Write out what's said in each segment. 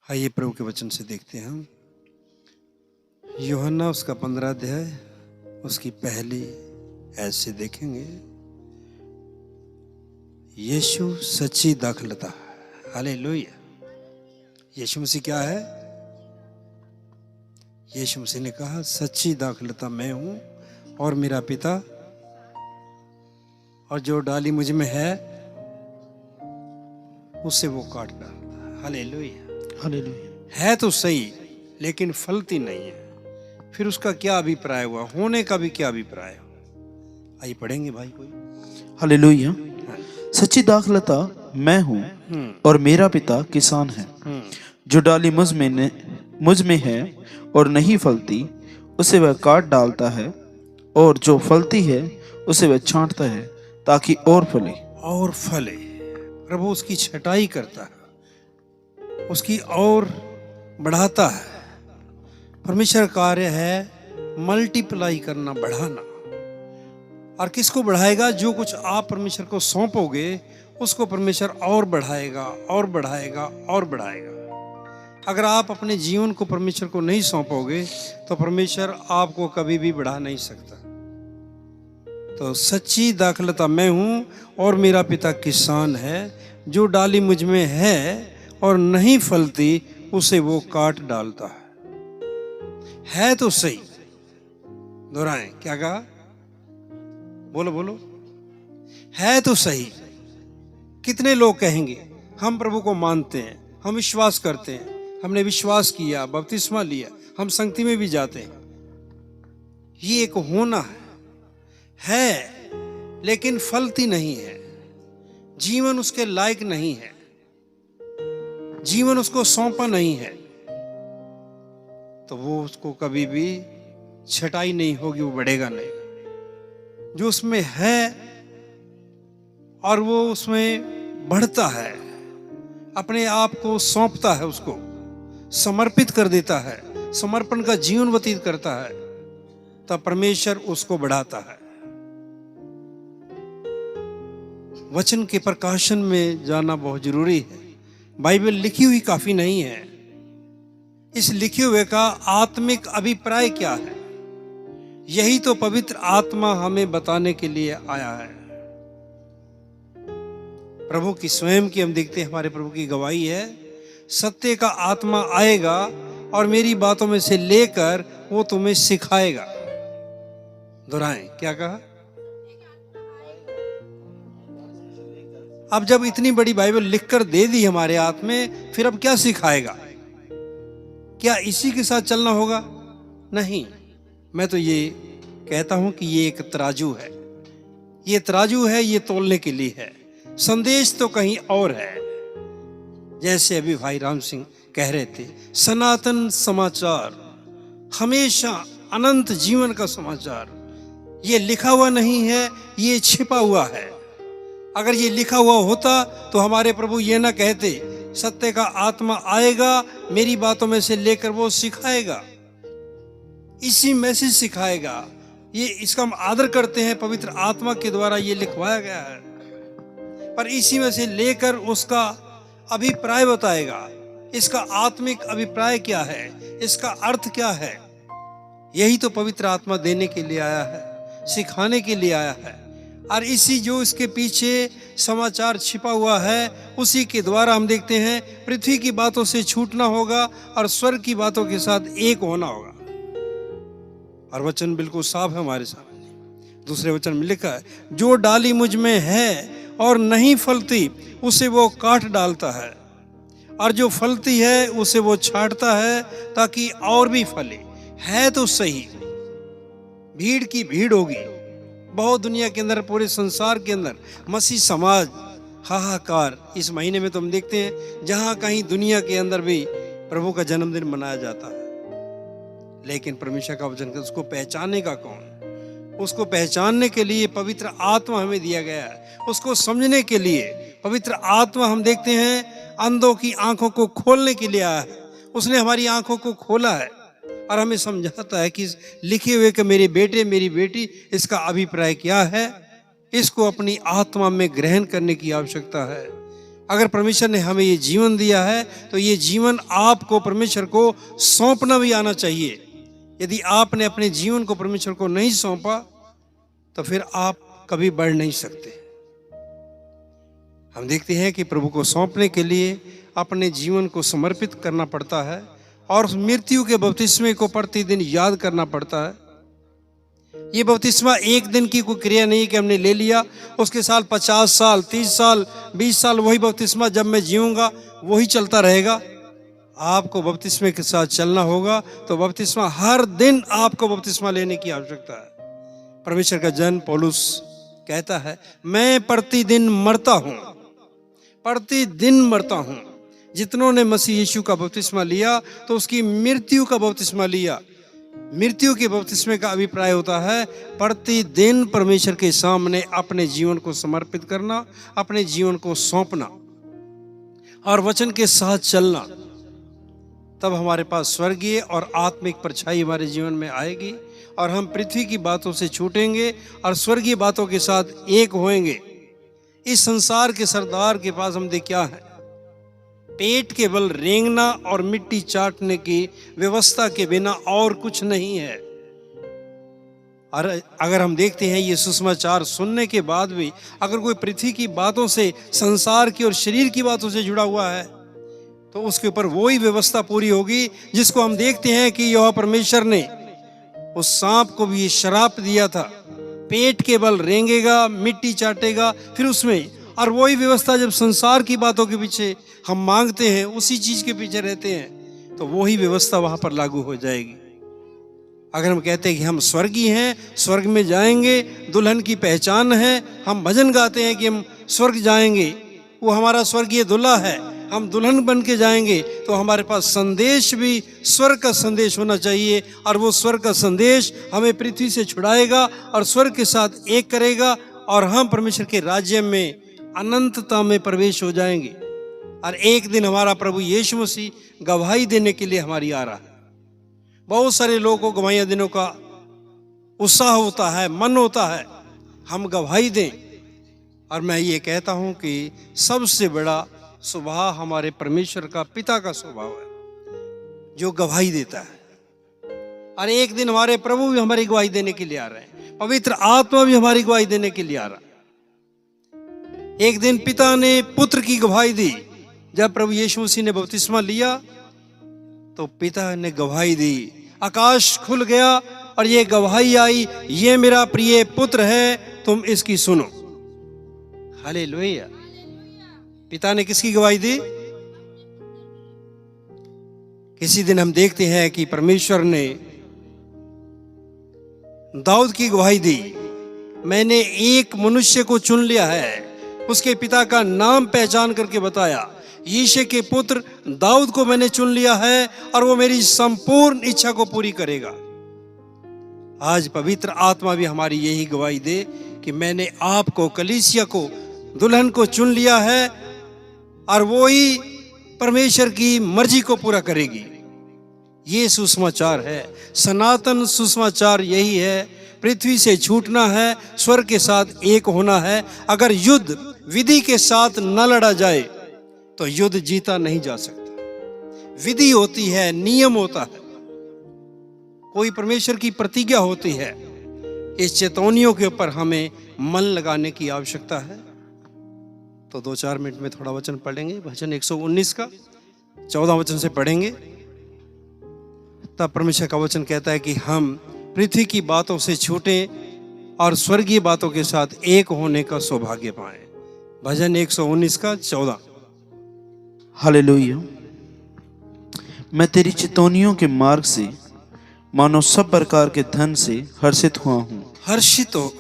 आइए प्रभु के वचन से देखते हैं हम यूहन्ना उसका 15 अध्याय उसकी पहली ऐसे देखेंगे। यीशु सच्ची दाखलता। हालेलुया। यीशु मसीह क्या है? यीशु मसीह ने कहा सच्ची दाखलता मैं हूं और मेरा पिता, और जो डाली मुझ में है उससे वो काट डालता। हालेलुया। हालेलुया। है तो सही लेकिन फलती नहीं है। फिर उसका क्या अभिप्राय हुआ? होने का भी क्या अभिप्राय हुआ? आइए पढ़ेंगे भाई कोई। हालेलुया। हाँ। सच्ची दाखलता मैं हूँ और मेरा पिता किसान है। जो डाली मुझ में है और नहीं फलती उसे वह काट डालता है, और जो फलती है उसे वह छांटता है ताकि और फले। और फले। प्रभु उसकी छटाई करता है, उसकी और बढ़ाता है। परमेश्वर कार्य है मल्टीप्लाई करना, बढ़ाना। और किसको बढ़ाएगा? जो कुछ आप परमेश्वर को सौंपोगे उसको परमेश्वर और बढ़ाएगा और बढ़ाएगा और बढ़ाएगा। अगर आप अपने जीवन को परमेश्वर को नहीं सौंपोगे तो परमेश्वर आपको कभी भी बढ़ा नहीं सकता। तो सच्ची दाखलता मैं हूं और मेरा पिता किसान है। जो डाली मुझ में है और नहीं फलती उसे वो काट डालता है तो सही। दोहराएं, क्या कहा? बोलो बोलो। है तो सही। कितने लोग कहेंगे हम प्रभु को मानते हैं, हम विश्वास करते हैं, हमने विश्वास किया, बपतिस्मा लिया, हम संगति में भी जाते हैं। ये एक होना है लेकिन फलती नहीं है। जीवन उसके लायक नहीं है, जीवन उसको सौंपा नहीं है, तो वो उसको कभी भी छटाई नहीं होगी, वो बढ़ेगा नहीं। जो उसमें है और वो उसमें बढ़ता है, अपने आप को सौंपता है, उसको समर्पित कर देता है, समर्पण का जीवन व्यतीत करता है, तब परमेश्वर उसको बढ़ाता है। वचन के प्रकाशन में जाना बहुत जरूरी है। बाइबल लिखी हुई काफी नहीं है। इस लिखे हुए का आत्मिक अभिप्राय क्या है, यही तो पवित्र आत्मा हमें बताने के लिए आया है। प्रभु की स्वयं की हम देखते हैं, हमारे प्रभु की गवाही है, सत्य का आत्मा आएगा और मेरी बातों में से लेकर वो तुम्हें सिखाएगा। दोहराएं, क्या कहा? अब जब इतनी बड़ी बाइबल लिखकर दे दी हमारे हाथ में, फिर अब क्या सिखाएगा? क्या इसी के साथ चलना होगा? नहीं। मैं तो ये कहता हूं कि ये एक तराजू है। ये तराजू है, ये तोलने के लिए है। संदेश तो कहीं और है। जैसे अभी भाई राम सिंह कह रहे थे, सनातन समाचार, हमेशा अनंत जीवन का समाचार। ये लिखा हुआ नहीं है, ये छिपा हुआ है। अगर ये लिखा हुआ होता तो हमारे प्रभु ये ना कहते, सत्य का आत्मा आएगा, मेरी बातों में से लेकर वो सिखाएगा, इसी में से सिखाएगा। ये इसका हम आदर करते हैं, पवित्र आत्मा के द्वारा ये लिखवाया गया है, पर इसी में से लेकर उसका अभिप्राय बताएगा। इसका आत्मिक अभिप्राय क्या है, इसका अर्थ क्या है, यही तो पवित्र आत्मा देने के लिए आया है, सिखाने के लिए आया है। और इसी जो इसके पीछे समाचार छिपा हुआ है, उसी के द्वारा हम देखते हैं पृथ्वी की बातों से छूटना होगा और स्वर्ग की बातों के साथ एक होना होगा। और वचन बिल्कुल साफ है हमारे सामने। दूसरे वचन में लिखा है, जो डाली मुझ में है और नहीं फलती उसे वो काट डालता है, और जो फलती है उसे वो छांटता है ताकि और भी फले। है तो सही। भीड़ की भीड़ होगी, बहुत दुनिया के अंदर, पूरे संसार के अंदर मसीह समाज हाहाकार। इस महीने में तो हम देखते हैं जहां कहीं दुनिया के अंदर भी प्रभु का जन्मदिन मनाया जाता है, लेकिन परमेश्वर का वचन, उसको पहचानेगा कौन? उसको पहचानने के लिए पवित्र आत्मा हमें दिया गया है। उसको समझने के लिए पवित्र आत्मा, हम देखते हैं, अंधों की आंखों को खोलने के लिए आया है। उसने हमारी आंखों को खोला है और हमें समझाता है कि लिखे हुए कि मेरे बेटे मेरी बेटी, इसका अभिप्राय क्या है, इसको अपनी आत्मा में ग्रहण करने की आवश्यकता है। अगर परमेश्वर ने हमें ये जीवन दिया है तो ये जीवन आपको परमेश्वर को सौंपना भी आना चाहिए। यदि आपने अपने जीवन को परमेश्वर को नहीं सौंपा तो फिर आप कभी बढ़ नहीं सकते। हम देखते हैं कि प्रभु को सौंपने के लिए अपने जीवन को समर्पित करना पड़ता है और मृत्यु के बपतिस्मे को प्रतिदिन याद करना पड़ता है। ये बपतिस्मा एक दिन की कोई क्रिया नहीं कि हमने ले लिया, उसके साल 50 साल 30 साल 20 साल वही बपतिस्मा जब मैं जीऊंगा वही चलता रहेगा। आपको बपतिस्मे के साथ चलना होगा। तो बपतिस्मा हर दिन आपको बपतिस्मा लेने की आवश्यकता है। परमेश्वर का जन पौलुस कहता है, मैं प्रतिदिन मरता हूं, प्रतिदिन मरता हूं। जितनों ने मसीह यीशु का बपतिस्मा लिया तो उसकी मृत्यु का बपतिस्मा लिया। मृत्यु के बपतिस्मे का अभिप्राय होता है प्रतिदिन परमेश्वर के सामने अपने जीवन को समर्पित करना, अपने जीवन को सौंपना और वचन के साथ चलना। तब हमारे पास स्वर्गीय और आत्मिक परछाई हमारे जीवन में आएगी और हम पृथ्वी की बातों से छूटेंगे और स्वर्गीय बातों के साथ एक होएंगे। इस संसार के सरदार के पास हम देख क्या है, पेट के बल रेंगना और मिट्टी चाटने की व्यवस्था के बिना और कुछ नहीं है। और अगर हम देखते हैं ये सुसमाचार सुनने के बाद भी अगर कोई पृथ्वी की बातों से, संसार की और शरीर की बातों से जुड़ा हुआ है तो उसके ऊपर वही व्यवस्था पूरी होगी जिसको हम देखते हैं कि यहोवा परमेश्वर ने उस सांप को भी श्राप दिया था, पेट के बल रेंगेगा, मिट्टी चाटेगा। फिर उसमें और वही व्यवस्था जब संसार की बातों के पीछे हम मांगते हैं, उसी चीज के पीछे रहते हैं, तो वही व्यवस्था वहां पर लागू हो जाएगी। अगर हम कहते हैं कि हम स्वर्गीय हैं, स्वर्ग में जाएंगे, दुल्हन की पहचान है, हम भजन गाते हैं कि हम स्वर्ग जाएंगे, वो हमारा स्वर्गीय दूल्हा है, हम दुल्हन बन के जाएंगे, तो हमारे पास संदेश भी स्वर्ग का संदेश होना चाहिए और वो स्वर्ग का संदेश हमें पृथ्वी से छुड़ाएगा और स्वर्ग के साथ एक करेगा और हम परमेश्वर के राज्य में अनंतता में प्रवेश हो जाएंगे। और एक दिन हमारा प्रभु यीशु मसीह गवाही देने के लिए हमारी आ रहा है। बहुत सारे लोगों को गवाहियां देने का उत्साह होता है, मन होता है, हम गवाही दें। और मैं ये कहता हूं कि सबसे बड़ा स्वभाव हमारे परमेश्वर का पिता का स्वभाव है जो गवाही देता है। और एक दिन हमारे प्रभु भी हमारी गवाही देने के लिए आ रहे हैं, पवित्र आत्मा भी हमारी गवाही देने के लिए आ रहा है। एक दिन पिता ने पुत्र की गवाही दी। जब प्रभु यीशु मसीह ने बपतिस्मा लिया तो पिता ने गवाही दी, आकाश खुल गया और ये गवाही आई, ये मेरा प्रिय पुत्र है, तुम इसकी सुनो। हालेलुया। पिता ने किसकी गवाही दी? किसी दिन हम देखते हैं कि परमेश्वर ने दाऊद की गवाही दी, मैंने एक मनुष्य को चुन लिया है, उसके पिता का नाम पहचान करके बताया, यीशे के पुत्र दाऊद को मैंने चुन लिया है और वो मेरी संपूर्ण इच्छा को पूरी करेगा। आज पवित्र आत्मा भी हमारी यही गवाही दे कि मैंने आपको, कलीसिया को, दुल्हन को चुन लिया है और वो ही परमेश्वर की मर्जी को पूरा करेगी। ये सुसमाचार है, सनातन सुसमाचार यही है। पृथ्वी से छूटना है, स्वर्ग के साथ एक होना है। अगर युद्ध विधि के साथ न लड़ा जाए तो युद्ध जीता नहीं जा सकता। विधि होती है, नियम होता है, कोई परमेश्वर की प्रतिज्ञा होती है। इस चेतावनियों के ऊपर हमें मन लगाने की आवश्यकता है। तो 2-4 मिनट में थोड़ा वचन पढ़ेंगे, भजन 119 का 14 वचन से पढ़ेंगे। तब परमेश्वर का वचन कहता है कि हम पृथ्वी की बातों से छूटें और स्वर्गीय बातों के साथ एक होने का सौभाग्य पाएं। भजन 119 का 14। हालेलुया। मैं तेरी चितौनियों के मार्ग से मानो सब प्रकार के धन से हर्षित हुआ हूं। हर्षित हो,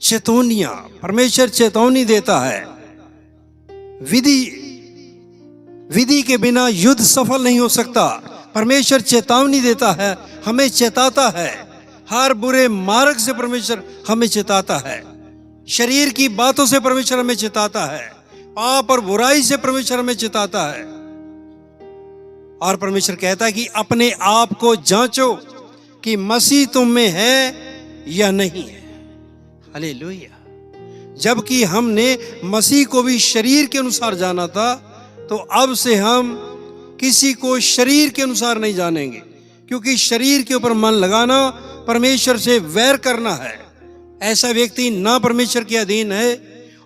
चेतौनियां, परमेश्वर चेतावनी देता है। विधि के बिना युद्ध सफल नहीं हो सकता। परमेश्वर चेतावनी देता है, हमें चेताता है। हर बुरे मार्ग से परमेश्वर हमें चेताता है। शरीर की बातों से परमेश्वर हमें चेताता है। पाप और बुराई से परमेश्वर हमें चेताता है। और परमेश्वर कहता है कि अपने आप को जांचो कि मसीह तुम में है या नहीं है। हालेलुया। जबकि हमने मसीह को भी शरीर के अनुसार जाना था, तो अब से हम किसी को शरीर के अनुसार नहीं जानेंगे, क्योंकि शरीर के ऊपर मन लगाना परमेश्वर से वैर करना है। ऐसा व्यक्ति ना परमेश्वर के अधीन है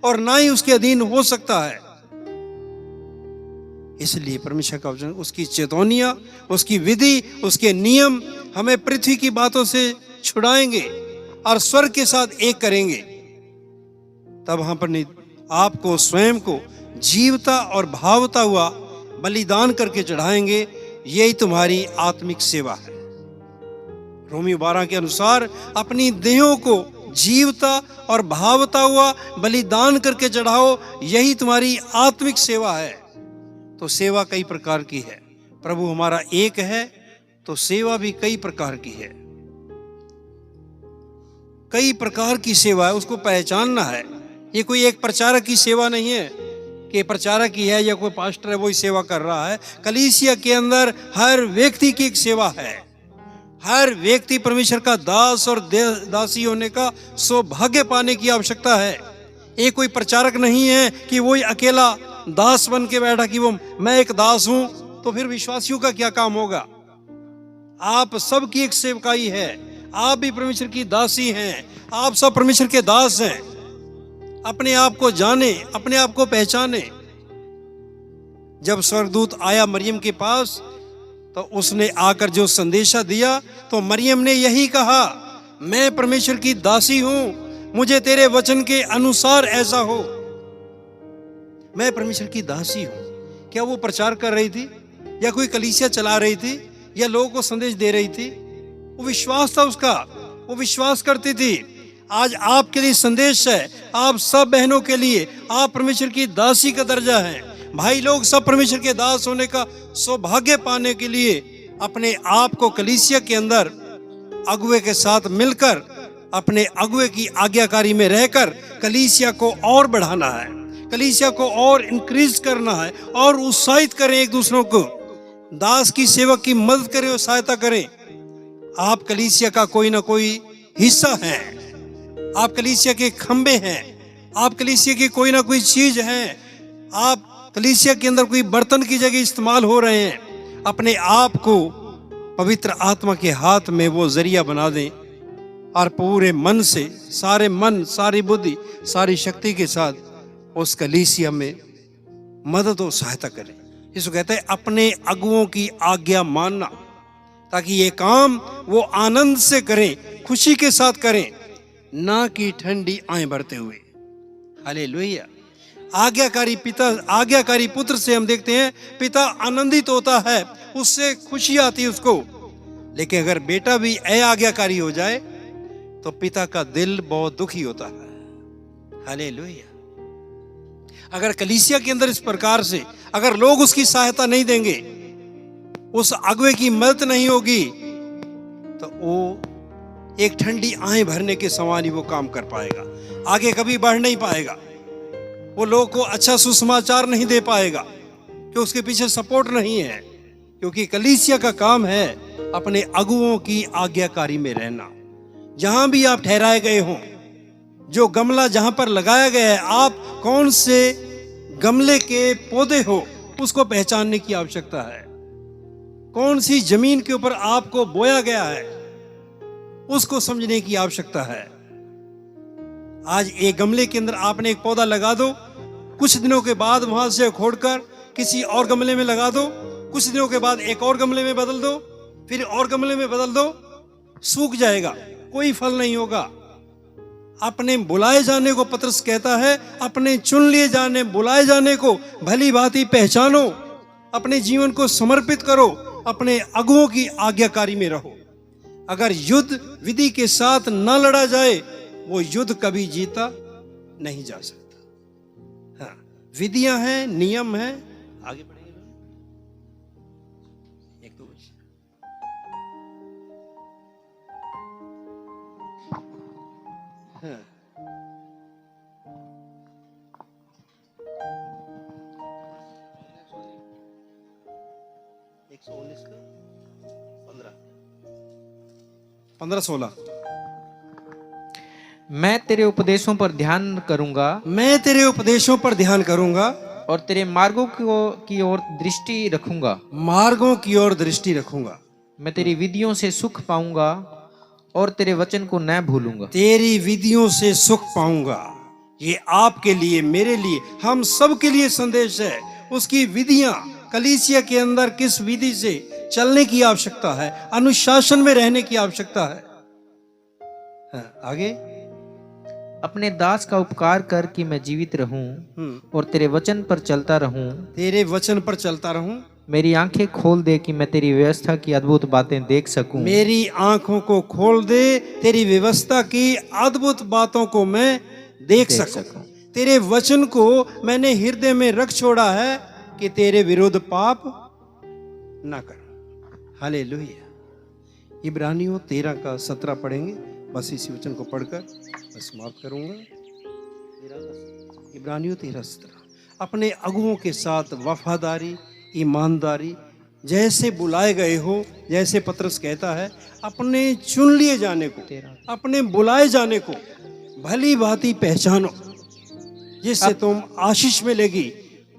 और ना ही उसके अधीन हो सकता है। इसलिए परमेश्वर का वचन, उसकी चेतौनियां, उसकी विधि, उसके नियम हमें पृथ्वी की बातों से छुड़ाएंगे और स्वर्ग के साथ एक करेंगे। तब हम पर आपको स्वयं को जीवता और भावता हुआ बलिदान करके चढ़ाएंगे। यही तुम्हारी आत्मिक सेवा है। रोमी 12 के अनुसार अपनी देहों को जीवता और भावता हुआ बलिदान करके चढ़ाओ, यही तुम्हारी आत्मिक सेवा है। तो सेवा कई प्रकार की है। प्रभु हमारा एक है, तो सेवा भी कई प्रकार की है। कई प्रकार की सेवा है, उसको पहचानना है। ये कोई एक प्रचारक की सेवा नहीं है कि प्रचारक ही है या कोई पास्टर है वही सेवा कर रहा है। कलीसिया के अंदर हर व्यक्ति की एक सेवा है। हर व्यक्ति परमेश्वर का दास और दासी होने का सौभाग्य पाने की आवश्यकता है। एक कोई प्रचारक नहीं है कि वही अकेला दास बन के बैठा कि वो मैं एक दास हूं, तो फिर विश्वासियों का क्या काम होगा। आप सबकी एक सेवकाई है। आप भी परमेश्वर की दासी हैं। आप सब परमेश्वर के दास हैं। अपने आप को जाने, अपने आप को पहचाने। जब स्वर्गदूत आया मरियम के पास, तो उसने आकर जो संदेशा दिया, तो मरियम ने यही कहा, मैं परमेश्वर की दासी हूं, मुझे तेरे वचन के अनुसार ऐसा हो। मैं परमेश्वर की दासी हूं। क्या वो प्रचार कर रही थी या कोई कलीसिया चला रही थी या लोगों को संदेश दे रही थी? वो विश्वास था उसका, वो विश्वास करती थी। आज आपके लिए संदेश है, आप सब बहनों के लिए, आप परमेश्वर की दासी का दर्जा है। भाई लोग सब परमेश्वर के दास होने का सौभाग्य पाने के लिए अपने आप को कलीसिया के अंदर अगुवे के साथ मिलकर, अपने अगुवे की आज्ञाकारी में रहकर कलीसिया को और बढ़ाना है, कलीसिया को और इंक्रीज करना है और उत्साहित करें एक दूसरों को। दास की सेवक की मदद करें और सहायता करें। आप कलीसिया का कोई ना कोई हिस्सा हैं। आप कलीसिया के खंबे हैं। आप कलीसिया की कोई ना कोई चीज है। आप कलीसिया के अंदर कोई बर्तन की जगह इस्तेमाल हो रहे हैं। अपने आप को पवित्र आत्मा के हाथ में वो जरिया बना दें और पूरे मन से, सारे मन, सारी बुद्धि, सारी शक्ति के साथ उस कलीसिया में मदद और सहायता करें। इसको कहते हैं अपने अगुओं की आज्ञा मानना, ताकि ये काम वो आनंद से करें, खुशी के साथ करें, ना कि ठंडी आंखें भरते हुए। हालेलुया। आज्ञाकारी पिता, आज्ञाकारी पुत्र से हम देखते हैं पिता आनंदित होता है, उससे खुशी आती है उसको। लेकिन अगर बेटा भी अआज्ञाकारी हो जाए तो पिता का दिल बहुत दुखी होता है। हालेलुया। अगर कलीसिया के अंदर इस प्रकार से अगर लोग उसकी सहायता नहीं देंगे, उस अगुवे की मदद नहीं होगी, तो वो एक ठंडी आंखें भरने के समान ही वो काम कर पाएगा, आगे कभी बढ़ नहीं पाएगा। वो लोगों को अच्छा सुसमाचार नहीं दे पाएगा कि उसके पीछे सपोर्ट नहीं है। क्योंकि कलीसिया का काम है अपने अगुओं की आज्ञाकारी में रहना। जहां भी आप ठहराए गए हों, जो गमला जहां पर लगाया गया है, आप कौन से गमले के पौधे हो, उसको पहचानने की आवश्यकता है। कौन सी जमीन के ऊपर आपको बोया गया है, उसको समझने की आवश्यकता है। आज एक गमले के अंदर आपने एक पौधा लगा दो, कुछ दिनों के बाद वहां से खोदकर किसी और गमले में लगा दो, कुछ दिनों के बाद एक और गमले में बदल दो, फिर और गमले में बदल दो, सूख जाएगा, कोई फल नहीं होगा। अपने बुलाए जाने को पतरस कहता है, अपने चुन लिए जाने, बुलाए जाने को भली भांति पहचानो, अपने जीवन को समर्पित करो, अपने अगुओं की आज्ञाकारी में रहो। अगर युद्ध विधि के साथ न लड़ा जाए, वो युद्ध कभी जीता नहीं जा सकता। हाँ, विधियां हैं, नियम हैं। आगे बढ़ेंगे एक दो वर्ष। हाँ, 119 का 15 16। मैं तेरे उपदेशों पर ध्यान करूंगा मैं तेरे उपदेशों पर ध्यान करूंगा और तेरे मार्गों की ओर दृष्टि रखूंगा। मार्गों की ओर दृष्टि रखूंगा। मैं तेरी विधियों से सुख पाऊंगा और तेरे वचन को न भूलूंगा। तेरी विधियों से सुख पाऊंगा। ये आपके लिए, मेरे लिए, हम सब के लिए संदेश है। उसकी विधियां, कलीसिया के अंदर किस विधि से चलने की आवश्यकता है, अनुशासन में रहने की आवश्यकता है। हाँ, आगे। अपने दास का उपकार कर कि मैं जीवित रहूं और तेरे वचन पर चलता रहूं। तेरे वचन पर चलता रहूं। मेरी आंखें खोल दे कि मैं तेरी व्यवस्था की अद्भुत बातें देख सकूं। मेरी आंखों को खोल दे, तेरी व्यवस्था की अद्भुत बातों को मैं देख सकूं। तेरे वचन को मैंने हृदय में रख छोड़ा है कि तेरे विरुद्ध पाप ना कर। हालेलुया। इब्रानियों 13 का 17 पढ़ेंगे। बस इसी वचन को पढ़कर मैं समाप्त करूंगा। इब्रानियों 13:17। अपने अगुओं के साथ वफादारी, ईमानदारी, जैसे बुलाए गए हो, जैसे पतरस कहता है, अपने चुन लिए जाने को, अपने बुलाए जाने को भली भांति पहचानो, जिससे तुम आशीष मिलेगी।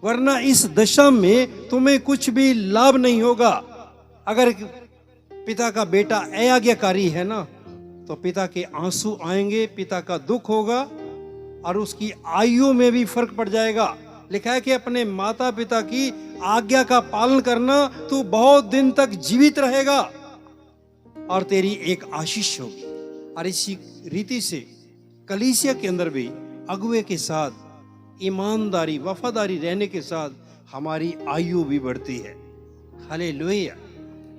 वरना इस दशा में तुम्हें कुछ भी लाभ नहीं होगा। अगर पिता का बेटा अयाज्ञाकारी है ना, तो पिता के आंसू आएंगे, पिता का दुख होगा और उसकी आयु में भी फर्क पड़ जाएगा। लिखा है कि अपने माता पिता की आज्ञा का पालन करना, तू बहुत दिन तक जीवित रहेगा और तेरी एक आशीष होगी। और इसी रीति से कलीसिया के अंदर भी अगुवे के साथ ईमानदारी, वफादारी रहने के साथ हमारी आयु भी बढ़ती है। हालेलुया।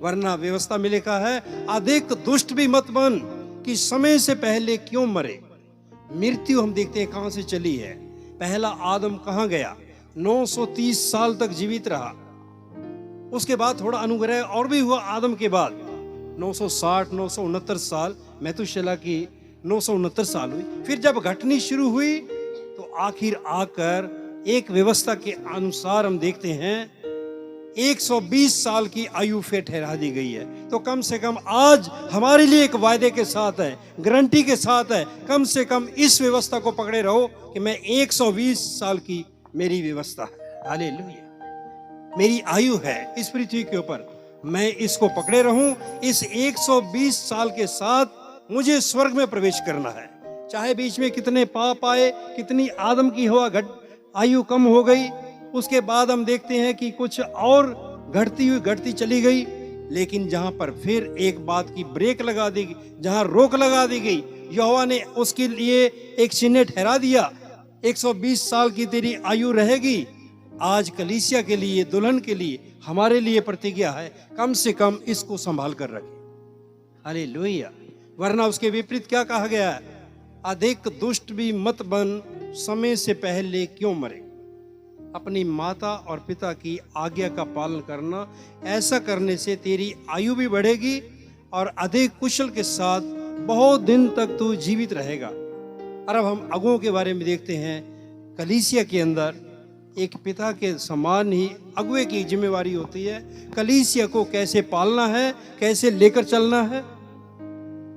वरना व्यवस्था में लिखा है, अधिक दुष्ट भी मत बन कि समय से पहले क्यों मरे। मृत्यु हम देखते हैं कहां से चली है। पहला आदम कहां गया? 930 साल तक जीवित रहा। उसके बाद थोड़ा अनुग्रह और भी हुआ आदम के बाद। 960, 969 साल, मैतुशेलह की 969 साल हुई। फिर जब घटनी शुरू हुई तो आखिर आकर एक व्यवस्था के अनुसार हम देखते हैं 120 साल की आयु फिर ठहरा दी गई है। तो कम से कम आज हमारे लिए एक वायदे के साथ है, गारंटी के साथ है, कम से कम इस व्यवस्था को पकड़े रहो कि मैं 120 साल की मेरी व्यवस्था है। हालेलुया। मेरी आयु है इस पृथ्वी के ऊपर, मैं इसको पकड़े रहूं। इस 120 साल के साथ मुझे स्वर्ग में प्रवेश करना है। चाहे बीच में कितने पाप आए, कितनी आदम की हवा आयु कम हो गई, उसके बाद हम देखते हैं कि कुछ और घटती चली गई। लेकिन जहां पर फिर एक बात की ब्रेक लगा दी गई, जहां रोक लगा दी गई, यहोवा ने उसके लिए एक चिन्ह ठहरा दिया। 120 साल की तेरी आयु रहेगी। आज कलीसिया के लिए, दुल्हन के लिए, हमारे लिए प्रतिज्ञा है, कम से कम इसको संभाल कर रखें। हालेलुया। वरना उसके विपरीत क्या कहा गया है? अधिक दुष्ट भी मत बन, समय से पहले क्यों मरे। अपनी माता और पिता की आज्ञा का पालन करना, ऐसा करने से तेरी आयु भी बढ़ेगी और अधिक कुशल के साथ बहुत दिन तक तू जीवित रहेगा। और अब हम अगुओं के बारे में देखते हैं। कलीसिया के अंदर एक पिता के समान ही अगुए की जिम्मेवारी होती है। कलीसिया को कैसे पालना है, कैसे लेकर चलना है,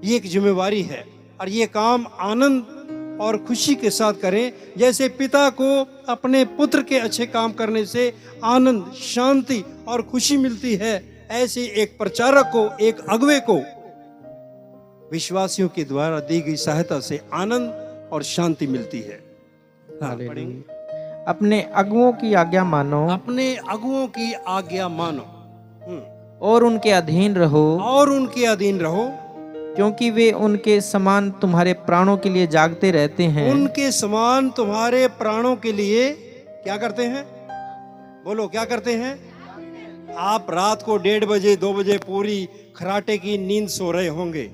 ये एक जिम्मेवारी है। और ये काम आनंद और खुशी के साथ करें। जैसे पिता को अपने पुत्र के अच्छे काम करने से आनंद, शांति और खुशी मिलती है, ऐसे एक प्रचारक को, एक अगुवे को विश्वासियों के द्वारा दी गई सहायता से आनंद और शांति मिलती है। हाँ, पढ़ेंगे। अपने अगुओं की आज्ञा मानो, अपने अगुओं की आज्ञा मानो और उनके अधीन रहो, और उनके अधीन रहो, क्योंकि वे उनके समान तुम्हारे प्राणों के लिए जागते रहते हैं। उनके समान तुम्हारे प्राणों के लिए क्या करते हैं? बोलो, क्या करते हैं? आप रात को 1:30 बजे, 2 बजे पूरी खराटे की नींद सो रहे होंगे,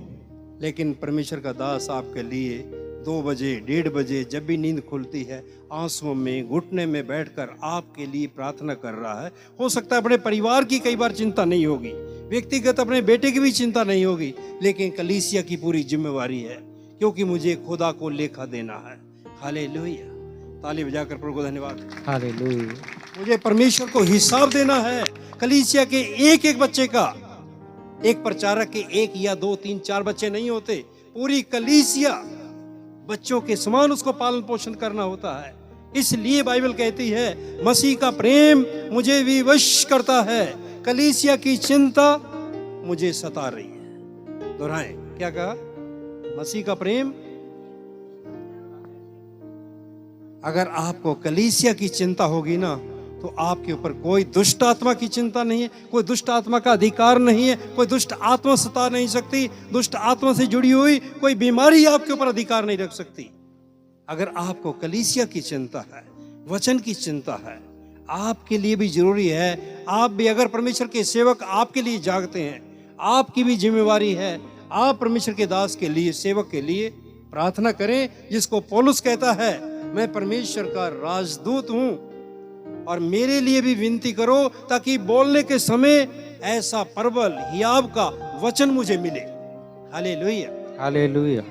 लेकिन परमेश्वर का दास आपके लिए 2 बजे, 1:30 बजे जब भी नींद खुलती है, आंसुओं में, घुटने में बैठकर आपके लिए प्रार्थना कर रहा है। हो सकता है अपने परिवार की कई बार चिंता नहीं होगी, व्यक्तिगत अपने बेटे की भी चिंता नहीं होगी, लेकिन कलीसिया की पूरी जिम्मेवारी है, क्योंकि मुझे खुदा को लेखा देना है। हालेलुया। ताली बजाकर प्रभु को धन्यवाद। हालेलुया। मुझे परमेश्वर को हिसाब देना है कलीसिया के एक एक बच्चे का। एक प्रचारक के 1 या 2, 3, 4 बच्चे नहीं होते, पूरी कलीसिया बच्चों के समान उसको पालन पोषण करना होता है। इसलिए बाइबल कहती है मसीह का प्रेम मुझे विवश करता है, कलीसिया की चिंता मुझे सता रही है। दोहराएं, क्या कहा? मसीह का प्रेम, अगर आपको कलीसिया की चिंता होगी ना, तो आपके ऊपर कोई दुष्ट आत्मा की चिंता नहीं है, कोई दुष्ट आत्मा का अधिकार नहीं है, कोई दुष्ट आत्मा सता नहीं सकती, दुष्ट आत्मा से जुड़ी हुई कोई बीमारी आपके ऊपर अधिकार नहीं रख सकती। अगर आपको कलीसिया की चिंता है, वचन की चिंता है, आपके लिए भी जरूरी है। आप भी अगर परमेश्वर के सेवक आपके लिए जागते हैं, आपकी भी जिम्मेवारी है, आप परमेश्वर के दास के लिए, सेवक के लिए प्रार्थना करें, जिसको पौलुस कहता है मैं परमेश्वर का राजदूत हूं, और मेरे लिए भी विनती करो ताकि बोलने के समय ऐसा प्रबल हियाव का वचन मुझे मिले। Hallelujah, hallelujah.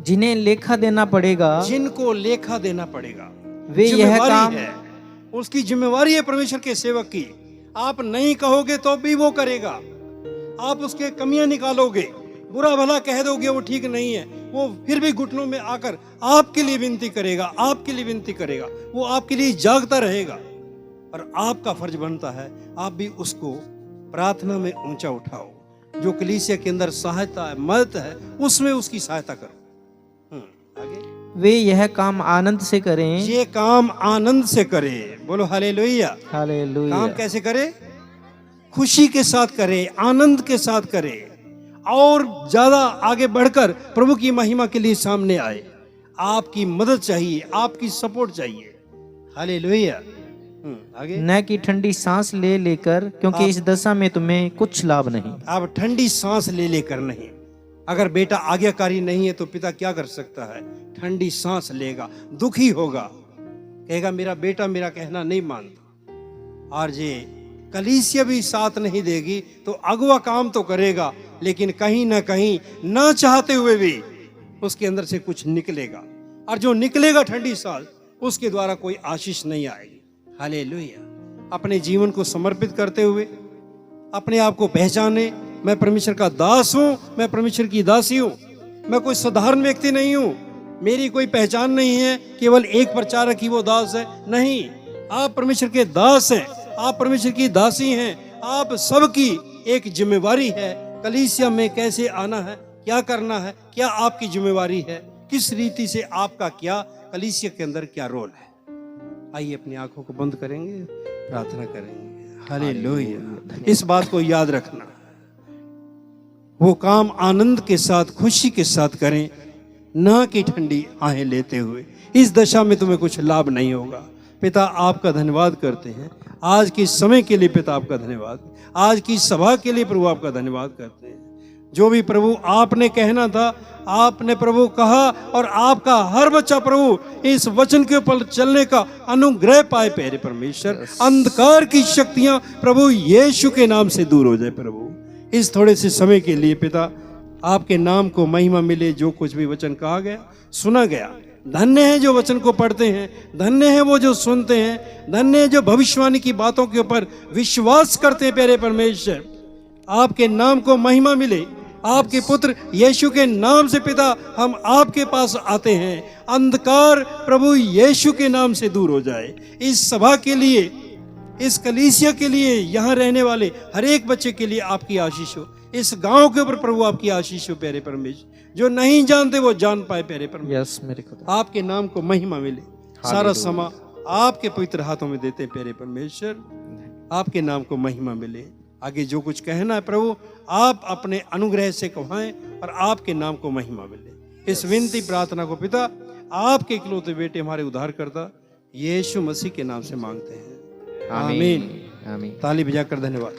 जिन्हें लेखा देना पड़ेगा, जिनको लेखा देना पड़ेगा, वे यह जिम्मेवारी काम है, उसकी जिम्मेवारी है परमेश्वर के सेवक की। आप नहीं कहोगे तो भी वो करेगा, आप उसके कमियां निकालोगे, बुरा भला कह दोगे वो ठीक नहीं है, वो फिर भी घुटनों में आकर आपके लिए विनती करेगा, आपके लिए विनती करेगा, वो आपके लिए जागता रहेगा। और आपका फर्ज बनता है आप भी उसको प्रार्थना में ऊंचा उठाओ। जो कलीसिया के अंदर सहायता है, मदद है, उसमें उसकी सहायता करो। आगे, वे यह काम आनंद से करें, ये काम आनंद से करे। बोलो हालेलुया। हालेलुया। काम कैसे करे? खुशी के साथ करे, आनंद के साथ करे, और ज्यादा आगे बढ़कर प्रभु की महिमा के लिए सामने आए। आपकी मदद चाहिए, आपकी सपोर्ट चाहिए। हालेलुया। आगे, न कि ठंडी सांस ले लेकर, क्योंकि इस दशा में तुम्हें कुछ लाभ नहीं। आप ठंडी सांस ले लेकर नहीं। अगर बेटा आज्ञाकारी नहीं है तो पिता क्या कर सकता है? ठंडी सांस लेगा, दुखी होगा, कहेगा मेरा बेटा मेरा कहना नहीं मानता। और ये कलीसिया भी साथ नहीं देगी तो अगुआ काम तो करेगा, लेकिन कहीं ना कहीं ना चाहते हुए भी उसके अंदर से कुछ निकलेगा, और जो निकलेगा ठंडी सांस, उसके द्वारा कोई आशीष नहीं आएगी। हालेलुया। अपने जीवन को समर्पित करते हुए अपने आप को पहचाने, मैं परमेश्वर का दास हूं, मैं परमेश्वर की दासी हूं, मैं कोई साधारण व्यक्ति नहीं हूं, मेरी कोई पहचान नहीं है केवल एक प्रचारक ही वो दास है। नहीं, आप परमेश्वर के दास हैं, आप परमेश्वर की दासी हैं। आप सबकी एक जिम्मेवारी है, कलीसिया में कैसे आना है, क्या करना है, क्या आपकी जिम्मेवारी है, किस रीति से आपका क्या कलीसिया के अंदर क्या रोल है। आइए अपनी आंखों को बंद करेंगे, प्रार्थना करेंगे। हालेलुया। इस बात को याद रखना, वो काम आनंद के साथ, खुशी के साथ करें, ना कि ठंडी आहें लेते हुए। इस दशा में तुम्हें कुछ लाभ नहीं होगा। पिता आपका धन्यवाद करते हैं आज के समय के लिए। पिता आपका धन्यवाद, आज की सभा के लिए प्रभु आपका धन्यवाद करते हैं। जो भी प्रभु आपने कहना था आपने प्रभु कहा, और आपका हर बच्चा प्रभु इस वचन के ऊपर चलने का अनुग्रह पाए। प्यारे परमेश्वर, अंधकार की शक्तियां प्रभु यीशु के नाम से दूर हो जाए। प्रभु इस थोड़े से समय के लिए पिता आपके नाम को महिमा मिले। जो कुछ भी वचन कहा गया, सुना गया, धन्य है जो वचन को पढ़ते हैं, धन्य है वो जो सुनते हैं, धन्य है जो भविष्यवाणी की बातों के ऊपर विश्वास करते हैं। प्यारे परमेश्वर, आपके नाम को महिमा मिले। आपके पुत्र यीशु के नाम से पिता हम आपके पास आते हैं। अंधकार प्रभु यीशु के नाम से दूर हो जाए। इस सभा के लिए, इस कलीसिया के लिए, यहाँ रहने वाले हर एक बच्चे के लिए आपकी आशीष हो। इस गांव के ऊपर प्रभु आपकी आशीष हो। प्यारे परमेश्वर, जो नहीं जानते वो जान पाए। प्यारे परमेश्वर, यस मेरे खुदा, आपके नाम को महिमा मिले। सारा समा आपके पवित्र हाथों में देते हैं। प्यारे परमेश्वर, आपके नाम को महिमा मिले। आगे जो कुछ कहना है प्रभु आप अपने अनुग्रह से कहवाएं और आपके नाम को महिमा मिले। इस विनती प्रार्थना को पिता आपके इकलौते बेटे हमारे उद्धारकर्ता यीशु मसीह के नाम से मांगते हैं। आमीन। आमीन। ताली बजाकर धन्यवाद।